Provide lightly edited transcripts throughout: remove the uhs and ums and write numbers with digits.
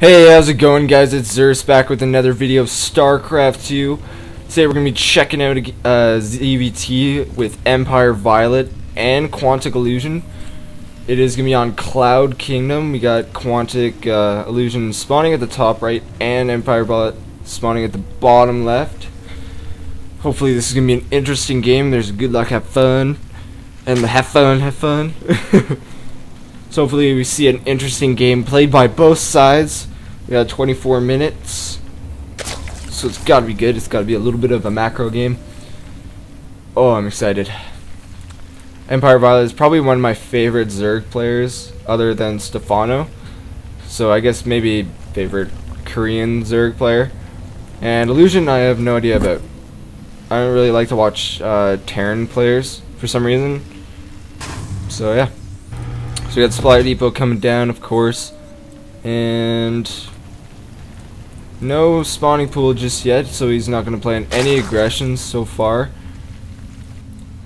Hey, how's it going, guys? It's Zerus back with another video of Starcraft 2. Today we're going to be checking out ZVT with Empire Violet and Quantic Illusion. It is going to be on Cloud Kingdom. We got Quantic Illusion spawning at the top right and Empire Violet spawning at the bottom left. Hopefully this is going to be an interesting game. There's good luck, have fun. And have fun. So hopefully we see an interesting game played by both sides. We got 24 minutes. So it's gotta be good. It's gotta be a little bit of a macro game. Oh, I'm excited. Empire Violet is probably one of my favorite Zerg players, other than Stefano. So I guess maybe favorite Korean Zerg player. And Illusion I have no idea about. I don't really like to watch Terran players for some reason. So yeah. So we got Supply Depot coming down, of course. And no spawning pool just yet, so he's not going to play in any aggressions so far.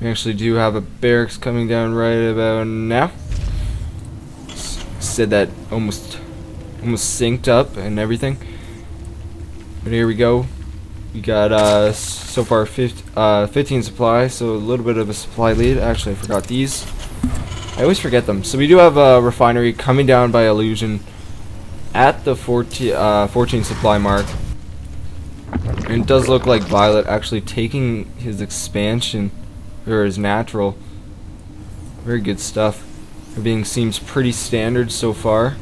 We actually do have a barracks coming down right about now. Said that almost synced up and everything. But here we go. We got so far 15 supply, so a little bit of a supply lead. Actually, I forgot these. I always forget them. So we do have a refinery coming down by Illusion at the 14 supply mark, and it does look like Violet actually taking his expansion, or his natural. Very good stuff. Everything seems pretty standard so far.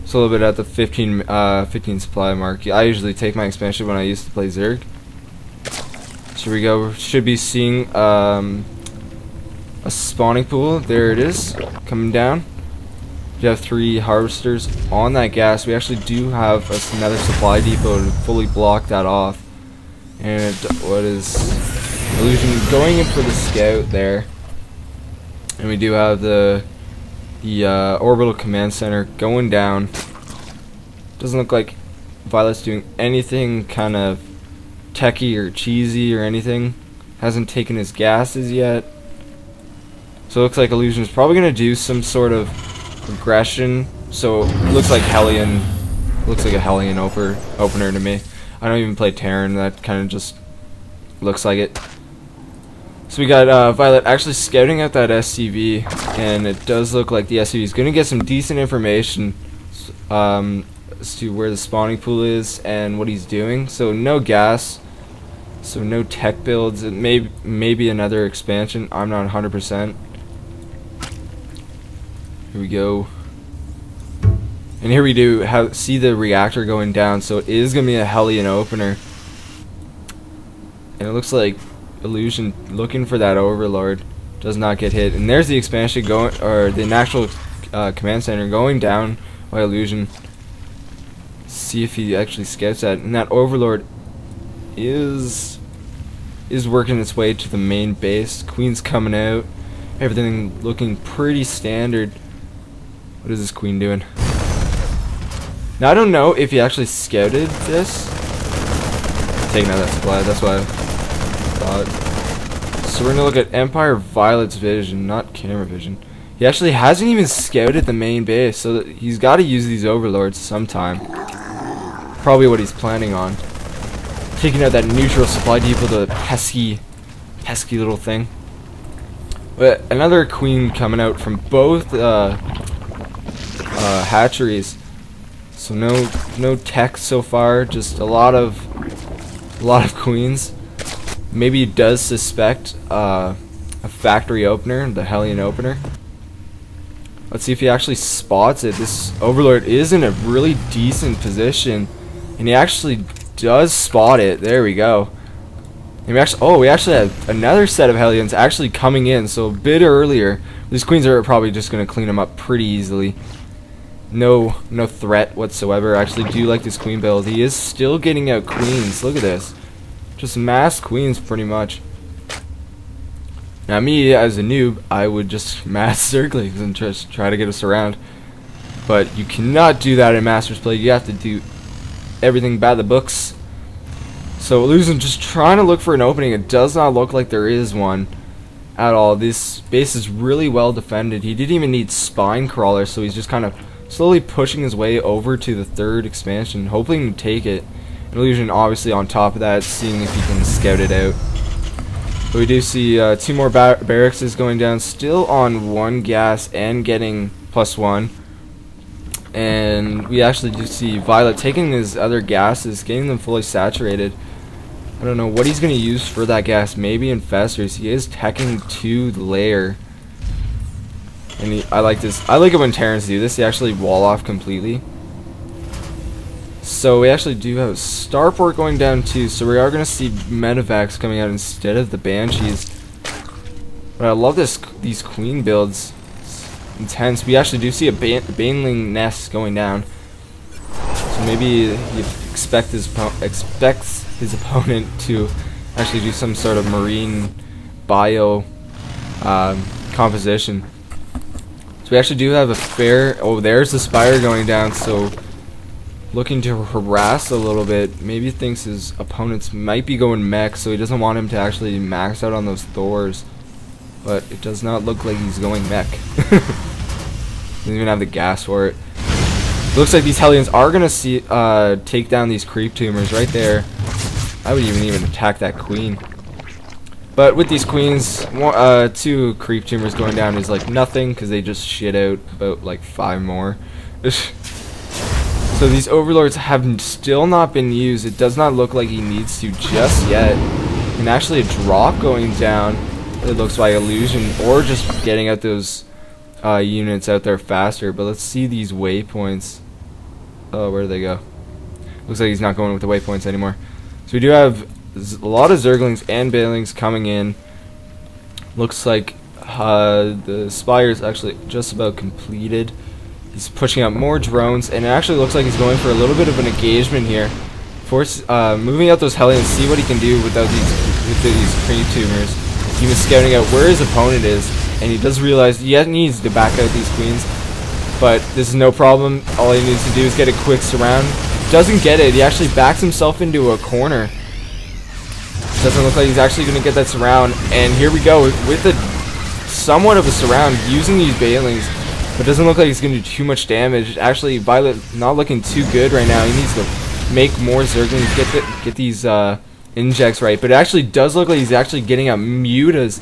It's a little bit at the 15 supply mark. I usually take my expansion when I used to play Zerg. So here we go. We should be seeing a spawning pool. There it is, coming down. We have 3 harvesters on that gas. We actually do have another supply depot to fully block that off. And what is Illusion going in for the scout there? And we do have the orbital command center going down. Doesn't look like Violet's doing anything kind of techie or cheesy or anything. Hasn't taken his gases yet. So it looks like Illusion is probably going to do some sort of aggression. So it looks like Hellion. Looks like a Hellion opener to me. I don't even play Terran. That kind of just looks like it. So we got Violet actually scouting out that SCV, and it does look like the SCV is going to get some decent information as to where the spawning pool is and what he's doing. So no gas. So no tech builds. It maybe another expansion. I'm not 100%. Here we go. And here we do see the reactor going down, so it is going to be a Hellion opener. And it looks like Illusion looking for that Overlord does not get hit. And there's the expansion going, or the natural command center going down by Illusion. See if he actually scouts that. And that Overlord is working its way to the main base. Queen's coming out. Everything looking pretty standard. What is this queen doing? Now I don't know if he actually scouted this. Taking out that supply, that's what I thought. So we're gonna look at Empire Violet's vision, not camera vision. He actually hasn't even scouted the main base, so he's got to use these overlords sometime. Probably what he's planning on. Taking out that neutral supply depot, the pesky little thing. But another queen coming out from both hatcheries. So no tech so far, just a lot of queens. Maybe he does suspect a factory opener, the Hellion opener. Let's see if he actually spots it. This Overlord is in a really decent position, and he actually does spot it. There we go. And we actually have another set of Hellions actually coming in, so a bit earlier. These queens are probably just going to clean them up pretty easily. No threat whatsoever. I actually do like this queen build. He is still getting out queens. Look at this. Just mass queens pretty much. Now me as a noob, I would just mass Zerglings and just try to get us around. But you cannot do that in Master's Play. You have to do everything by the books. So Illusion just trying to look for an opening. It does not look like there is one at all. This base is really well defended. He didn't even need spine crawler, so he's just kind of slowly pushing his way over to the 3rd expansion, hoping to take it. And Illusion obviously on top of that, seeing if he can scout it out. But we do see 2 more barracks is going down, still on 1 gas and getting +1. And we actually do see Violet taking his other gases, getting them fully saturated. I don't know what he's going to use for that gas. Maybe infestors. He is teching to the layer. And I like this. I like it when Terrans do this. They actually wall off completely. So we actually do have Starport going down too. So we are going to see Medivacs coming out instead of the Banshees. But I love these Queen builds. It's intense. We actually do see a Baneling nest going down. So maybe he expects his opponent to actually do some sort of marine bio composition. So we actually do have a fair... Oh, there's the Spire going down, so looking to harass a little bit. Maybe thinks his opponents might be going mech, so he doesn't want him to actually max out on those Thors. But it does not look like he's going mech. Doesn't even have the gas for it. Looks like these Hellions are going to take down these creep tumors right there. I would even attack that Queen. But with these Queens, 2 creep tumors going down is like nothing, because they just shit out about like 5 more. So these Overlords have still not been used. It does not look like he needs to just yet. And actually a drop going down, it looks like Illusion, or just getting out those units out there faster. But let's see these waypoints. Oh, where do they go? Looks like he's not going with the waypoints anymore. So we do have a lot of Zerglings and Banelings coming in. Looks like the Spire is actually just about completed. He's pushing out more drones, and it actually looks like he's going for a little bit of an engagement here. Moving out those Hellions, see what he can do without these creep tumors. Even scouting out where his opponent is, and he does realize he needs to back out these Queens. But this is no problem. All he needs to do is get a quick surround. Doesn't get it. He actually backs himself into a corner. Doesn't look like he's actually going to get that surround. And here we go with somewhat of a surround using these Banelings. But doesn't look like he's going to do too much damage. Actually, Violet not looking too good right now. He needs to make more Zerglings, get these injects right. But it actually does look like he's actually getting out mutas.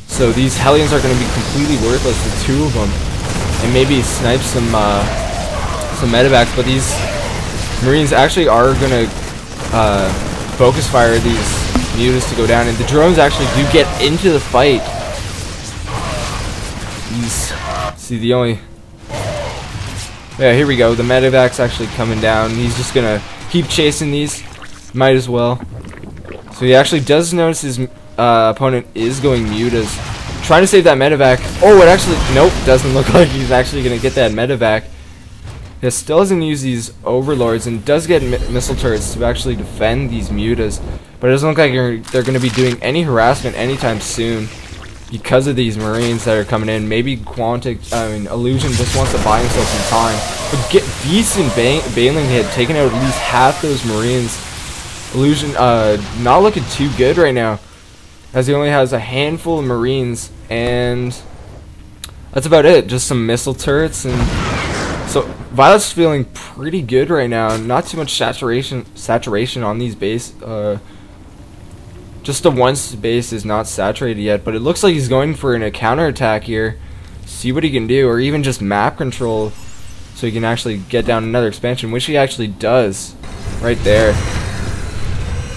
So these Hellions are going to be completely worthless, the 2 of them. And maybe snipe some medevacs, but these Marines actually are going to focus fire these mutas to go down, and the drones actually do get into the fight. See the only... Yeah, here we go. The medevac's actually coming down. He's just going to keep chasing these. Might as well. So he actually does notice his opponent is going mutas. Trying to save that medevac. Oh, it actually... Nope, doesn't look like he's actually going to get that medevac. He still doesn't use these Overlords and does get missile turrets to actually defend these mutas. But it doesn't look like they're going to be doing any harassment anytime soon because of these Marines that are coming in. Maybe Illusion just wants to buy himself some time. But get decent Baneling hit, taking out at least half those Marines. Illusion not looking too good right now, as he only has a handful of Marines, and that's about it. Just some missile turrets, and so Violet's feeling pretty good right now. Not too much saturation on these base. Just the one base is not saturated yet, but it looks like he's going for a counterattack here. See what he can do, or even just map control, so he can actually get down another expansion, which he actually does right there.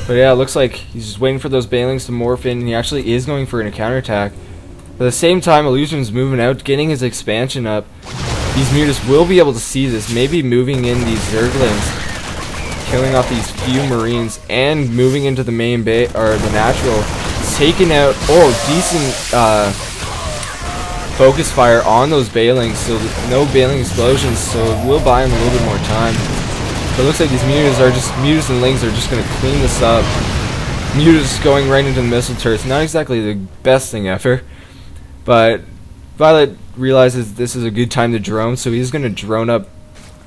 But yeah, it looks like he's just waiting for those Banelings to morph in, and he actually is going for a counterattack. But at the same time, Illusion's moving out, getting his expansion up. These mutas will be able to see this, maybe moving in these Zerglings, killing off these few Marines, and moving into the main base, or the natural, taking out, decent focus fire on those Banelings, so no Baneling explosions, so it will buy him a little bit more time. But it looks like these mutas and lings are just going to clean this up. Mutas going right into the missile turrets. Not exactly the best thing ever. But Violet realizes this is a good time to drone, so he's going to drone up,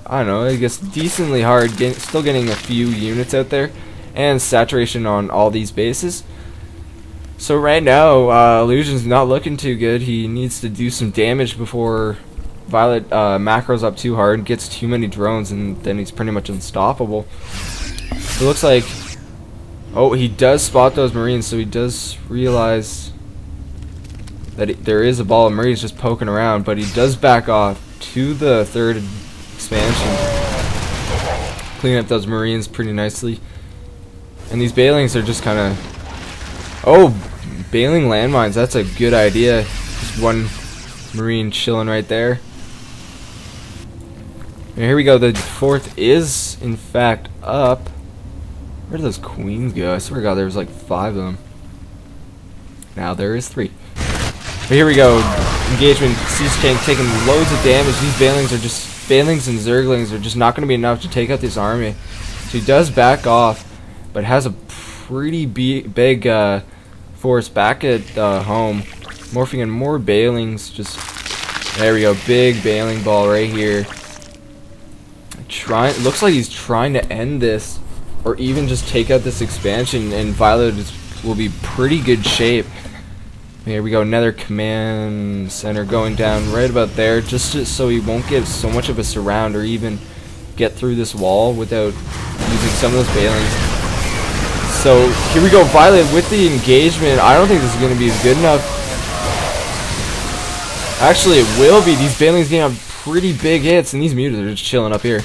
I don't know, I guess decently hard. Still getting a few units out there. And saturation on all these bases. So right now, Illusion's not looking too good. He needs to do some damage before Violet macros up too hard, gets too many drones, and then he's pretty much unstoppable. It looks like, oh, he does spot those Marines, so he does realize that there is a ball of Marines just poking around, but he does back off to the third expansion, cleaning up those Marines pretty nicely. And these Bailings are just kind of, oh, Bailing landmines, that's a good idea. Just one Marine chilling right there. And here we go, the fourth is in fact up. Where did those queens go? I swear to God there was like 5 of them. Now there is 3. But here we go, engagement, Siege Tank taking loads of damage. These Bailings and Zerglings are just not going to be enough to take out this army. So he does back off, but has a pretty big force back at home. Morphing in more Bailings, just, there we go, big Bailing ball right here. Looks like he's trying to end this, or even just take out this expansion, and Violet will be pretty good shape. Here we go, another command center going down right about there, just so he won't get so much of a surround or even get through this wall without using some of those Bailings. So here we go, Violet with the engagement. I don't think this is going to be good enough. Actually, it will be. These Bailings getting pretty big hits, and these mutas are just chilling up here.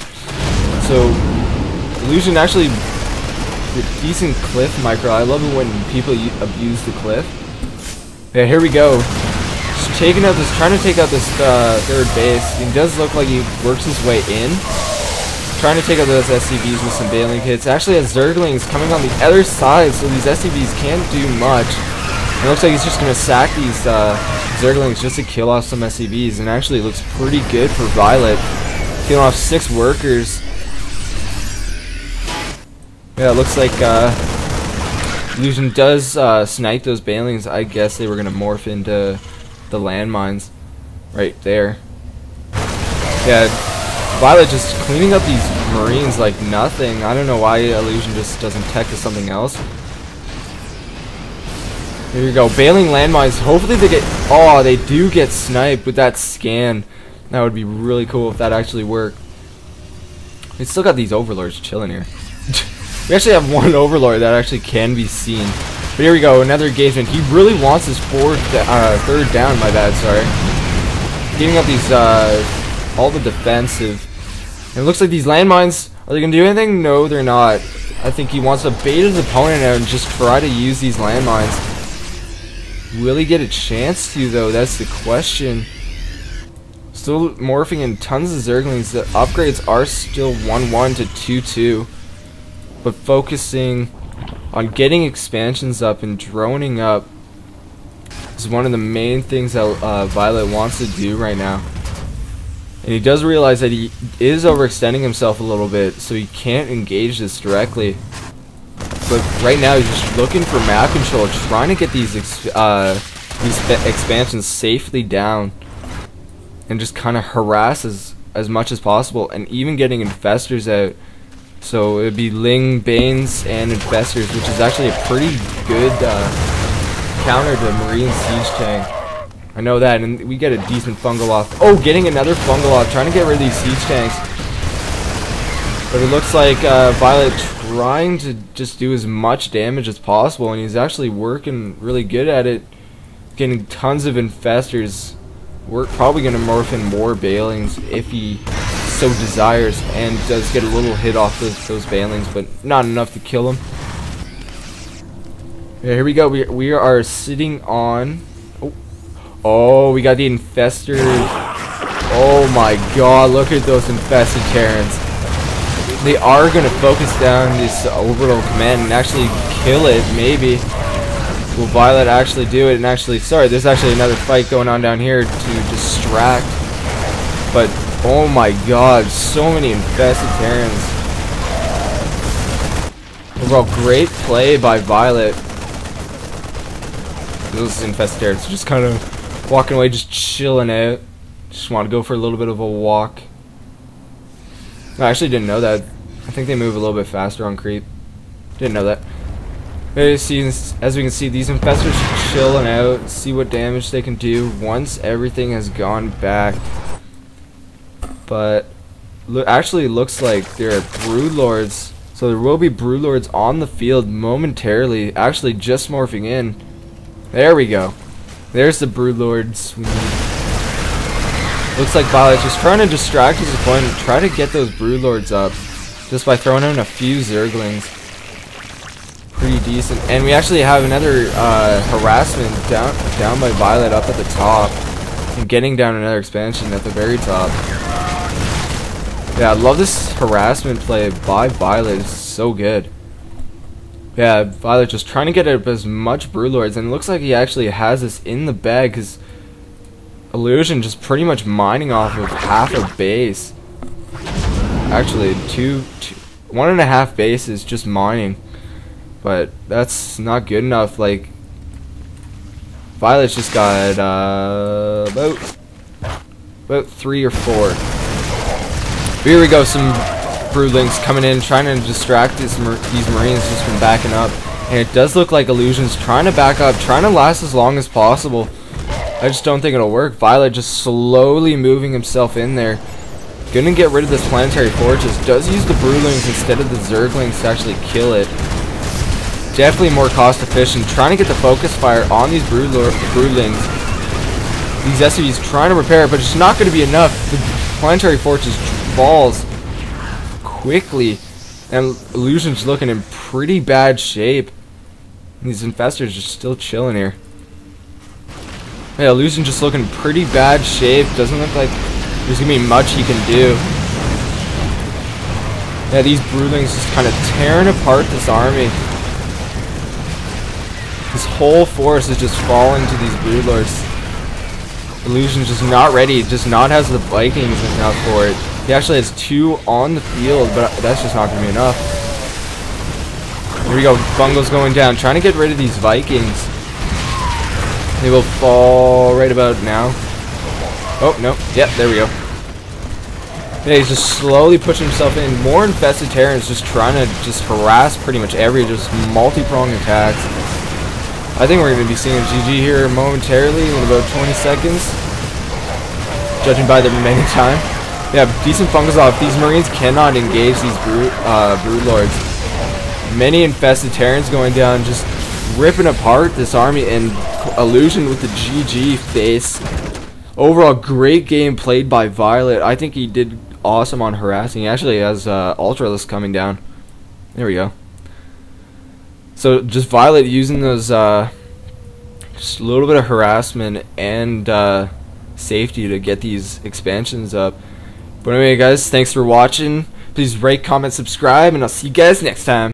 So Illusion actually, a decent cliff micro. I love it when people abuse the cliff. Yeah, here we go. Just taking out this, trying to take out this third base. He does look like he works his way in. Trying to take out those SCVs with some Bailing hits. Actually has Zerglings coming on the other side, so these SCVs can't do much. And it looks like he's just going to sack these Zerglings just to kill off some SCVs. And actually it looks pretty good for Violet. Killing off 6 workers. Yeah, it looks like Illusion does snipe those Bailings. I guess they were going to morph into the landmines right there. Yeah, Violet just cleaning up these Marines like nothing. I don't know why Illusion just doesn't tech to something else. Here you go, Bailing landmines. Hopefully they get, oh, they do get sniped with that scan. That would be really cool if that actually worked. We still got these Overlords chilling here. We actually have one Overlord that actually can be seen. But here we go, another engagement. He really wants his third down, my bad, sorry. Giving up these, all the defensive. And it looks like these landmines, are they going to do anything? No, they're not. I think he wants to bait his opponent out and just try to use these landmines. Will he get a chance to, though? That's the question. Still morphing in tons of Zerglings. The upgrades are still 1-1 to 2-2. But focusing on getting expansions up and droning up is one of the main things that Violet wants to do right now. And he does realize that he is overextending himself a little bit, so he can't engage this directly. But right now he's just looking for map control, trying to get these expansions safely down and just kind of harass as much as possible, and even getting infestors out. So it would be Ling, Banes, and infestors, which is actually a pretty good counter to Marine Siege Tank. I know that, and we get a decent fungal off. Oh, getting another fungal off, trying to get rid of these siege tanks. But it looks like Violet trying to just do as much damage as possible, and he's actually working really good at it. Getting tons of infestors. We're probably going to morph in more Bailings if he so desires, and does get a little hit off those Bailings, but not enough to kill him. Yeah, here we go. We are sitting on... Oh, we got the infestors. Oh my god, look at those infested Terrans. They are going to focus down this orbital command and actually kill it, maybe. Will Violet actually do it? And actually, sorry, there's actually another fight going on down here to distract. But, oh my god, so many infested Terrans. Overall, great play by Violet. Those infested Terrans just kind of walking away, just chilling out. Just want to go for a little bit of a walk. I actually didn't know that. I think they move a little bit faster on creep. Didn't know that. As we can see, these infestors are chilling out, see what damage they can do once everything has gone back. but actually looks like there are broodlords. So there will be broodlords on the field momentarily. Actually, just morphing in. There we go. There's the broodlords we need. Looks like Voilet's just trying to distract his opponent, try to get those broodlords up, just by throwing in a few zerglings. Pretty decent. And we actually have another harassment down by Voilet up at the top, and getting down another expansion at the very top. Yeah, I love this harassment play by Voilet. It's so good. Yeah, Voilet just trying to get up as much broodlords, and it looks like he actually has this in the bag, because Illusion just pretty much mining off of half a base. Actually, 1.5 bases just mining, but that's not good enough. Like, Voilet's just got about 3 or 4. Here we go, some broodlings coming in, trying to distract these marines just from backing up. And it does look like Illusion's trying to back up, trying to last as long as possible. I just don't think it'll work. Voilet just slowly moving himself in there. Gonna get rid of this planetary fortress. Does use the broodlings instead of the zerglings to actually kill it. Definitely more cost efficient. Trying to get the focus fire on these broodlings. These SCVs trying to repair it, but it's not going to be enough. The planetary fortress falls quickly, and Illusion's looking in pretty bad shape. These infestors are still chilling here. Yeah, Illusion just looking in pretty bad shape. Doesn't look like there's gonna be much he can do. Yeah, these broodlings just kind of tearing apart this army. This whole force is just falling to these broodlords. Illusion's just not ready. Just not has the Vikings enough for it. He actually has 2 on the field, but that's just not gonna be enough. Here we go. Bungo's going down, trying to get rid of these Vikings. They will fall right about now. Oh, no. Yep, there we go. Yeah, he's just slowly pushing himself in. More infested Terrans just trying to just harass pretty much every just multi-pronged attacks. I think we're going to be seeing a GG here momentarily in about 20 seconds. Judging by the remaining time. Yeah, decent fungus off. These Marines cannot engage these broodlords. Many infested Terrans going down, just ripping apart this army, and Illusion with the GG face. Overall, great game played by Voilet. I think he did awesome on harassing. He actually has Ultralisk coming down. There we go. So just Voilet using those just a little bit of harassment and safety to get these expansions up. But anyway, guys, thanks for watching. Please rate, comment, subscribe, and I'll see you guys next time.